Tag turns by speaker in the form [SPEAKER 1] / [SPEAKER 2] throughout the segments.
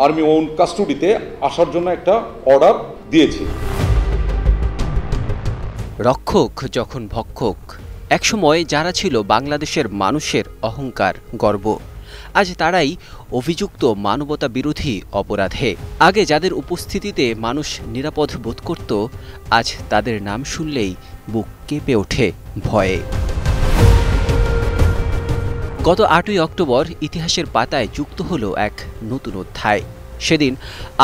[SPEAKER 1] Army on কাস্টডিতে আসার জন্য একটা অর্ডার দিয়েছি।
[SPEAKER 2] রক্ষক যখন ভক্ষক, একসময় যারা ছিল বাংলাদেশের মানুষের অহংকার, গর্ব, আজ তারাই অভিযুক্ত মানবতা বিরোধী অপরাধে। আগে যাদের উপস্থিতিতে মানুষ নিরাপদ বোধ করত, আজ তাদের নাম শুনলেই বুক কেঁপে ওঠে ভয়ে। গত ৮ই অক্টোবর ইতিহাসের পাতায় যুক্ত হলো এক নতুন অধ্যায়। সেদিন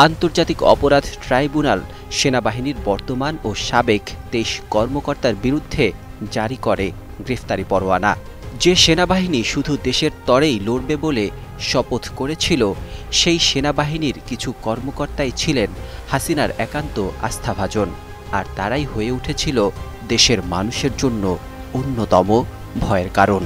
[SPEAKER 2] আন্তর্জাতিক অপরাধ ট্রাইব্যুনাল সেনাবাহিনীর বর্তমান ও সাবেক ২৩ কর্মকর্তার বিরুদ্ধে জারি করে গ্রেফতারি পরোয়ানা। যে সেনাবাহিনী শুধু দেশের তরেই লড়বে বলে শপথ করেছিল, সেই সেনাবাহিনীর কিছু কর্মকর্তাই ছিলেন হাসিনার একান্ত আস্থাভাজন, আর তারাই হয়ে উঠেছিল দেশের মানুষের জন্য অন্যতম ভয়ের কারণ।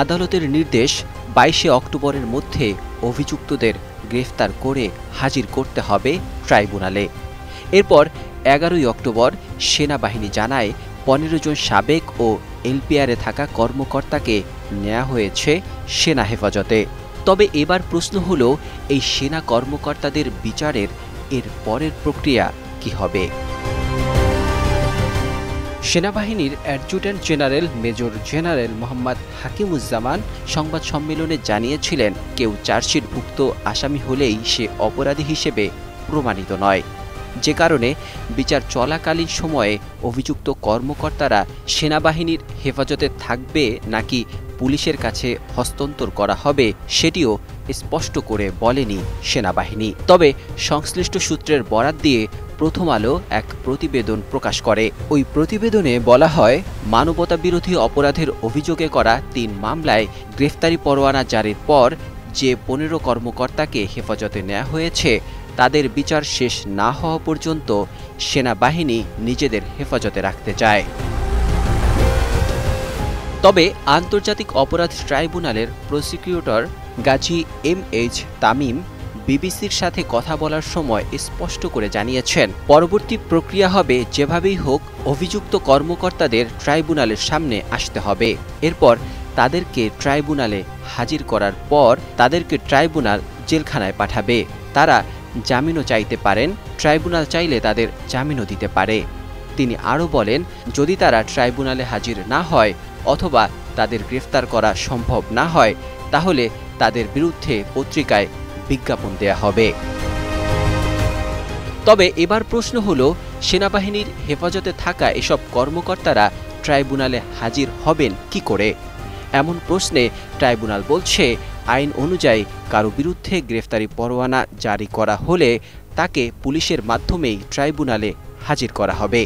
[SPEAKER 2] আদালতের নির্দেশ, ২২শে অক্টোবরের মধ্যে অভিযুক্তদের গ্রেফতার করে হাজির করতে হবে ট্রাইব্যুনালে। এরপর ১১ই অক্টোবর সেনাবাহিনী জানায় ১৫ জন সাবেক ও এলপিআরে থাকা কর্মকর্তাকে নেওয়া হয়েছে সেনা হেফাজতে। তবে এবার প্রশ্ন হলো, এই সেনা কর্মকর্তাদের বিচারের এর পরের প্রক্রিয়া কি হবে? সেনাবাহিনীর adjutant general major general Mohammad Hakimuzzaman সংবাদ সম্মেলনে জানিয়েছিলেন, কেউ চার্জশিটভুক্ত আসামি হলেই সে অপরাধী হিসেবে প্রমাণিত নয়, যে কারণে বিচার চলাকালীন সময়ে অভিযুক্ত কর্মকর্তারা সেনাবাহিনীর হেফাজতে থাকবে নাকি পুলিশের কাছে হস্তান্তর করা হবে সেটিও স্পষ্ট করে বলেনি সেনাবাহিনী। তবে সংশ্লিষ্ট সূত্রের বরাত দিয়ে প্রথম আলো এক প্রতিবেদন প্রকাশ করে। ওই প্রতিবেদনে বলা হয়, মানবতা বিরোধী অপরাধের অভিযোগে করা ৩ মামলায় গ্রেফতারি পরোয়ানা জারির পর যে ১৫ কর্মকর্তাকে হেফাজতে নেওয়া হয়েছে, তাদের বিচার শেষ না হওয়া পর্যন্ত সেনাবাহিনী নিজেদের হেফাজতে রাখতে চায়। তবে আন্তর্জাতিক অপরাধ ট্রাইব্যুনালের প্রসিকিউটর গাজী এম.এইচ. তামিম বিবিসির সাথে কথা বলার সময় স্পষ্ট করে জানিয়েছেন, পরবর্তী প্রক্রিয়া হবে যেভাবেই হোক অভিযুক্ত কর্মকর্তাদের ট্রাইব্যুনালের সামনে আসতে হবে। এরপর তাদেরকে ট্রাইব্যুনালে হাজির করার পর তাদেরকে ট্রাইব্যুনাল জেলখানায় পাঠাবে। তারা জামিনও চাইতে পারেন, ট্রাইব্যুনাল চাইলে তাদের জামিনও দিতে পারে। তিনি আরও বলেন, যদি তারা ট্রাইব্যুনালে হাজির না হয় অথবা তাদের গ্রেফতার করা সম্ভব না হয়, তাহলে তাদের বিরুদ্ধে পত্রিকায় বিজ্ঞাপন দেয়া হবে। তবে এবার প্রশ্ন হলো, সেনাবাহিনীর হেফাজতে থাকা এসব কর্মকর্তারা ট্রাইব্যুনালে হাজির হবেন কি করে? এমন প্রশ্নে ট্রাইব্যুনাল বলছে, আইন অনুযায়ী কারো বিরুদ্ধে গ্রেফতারি পরোয়ানা জারি করা হলে তাকে পুলিশের মাধ্যমেই ট্রাইব্যুনালে হাজির করা হবে।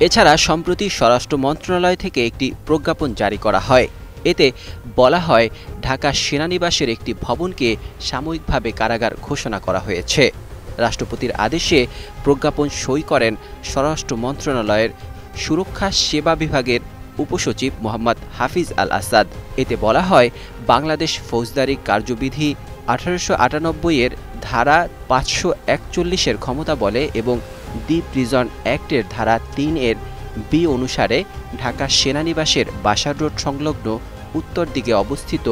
[SPEAKER 2] এছাড়া সম্প্রতি স্বরাষ্ট্র মন্ত্রণালয় থেকে একটি প্রজ্ঞাপন জারি করা হয়। এতে বলা হয়, ঢাকা সেনানিবাসের একটি ভবনকে সাময়িকভাবে কারাগার ঘোষণা করা হয়েছে। রাষ্ট্রপতির আদেশে প্রজ্ঞাপন সই করেন স্বরাষ্ট্র মন্ত্রণালয়ের সুরক্ষা সেবা বিভাগের উপসচিব মোহাম্মদ হাফিজ আল আসাদ। এতে বলা হয়, বাংলাদেশ ফৌজদারি কার্যবিধি ১৮৯৮-এর ধারা ৫৪১-এর ক্ষমতা বলে এবং দি প্রিজন অ্যাক্টের ধারা ৩-এর বি অনুসারে ঢাকা সেনানিবাসের বাসার রোড সংলগ্ন উত্তর দিকে অবস্থিত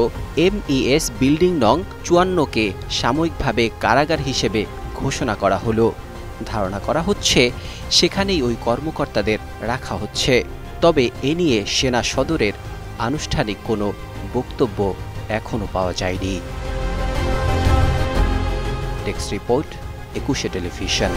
[SPEAKER 2] এমইএস বিল্ডিং নং ৫৪কে সাময়িকভাবে কারাগার হিসেবে ঘোষণা করা হলো। ধারণা করা হচ্ছে সেখানেই ওই কর্মকর্তাদের রাখা হচ্ছে। তবে এ নিয়ে সেনা সদরের আনুষ্ঠানিক কোনো বক্তব্য এখনো পাওয়া যায়নি। ডেস্ক রিপোর্ট, ২১শে টেলিভিশন।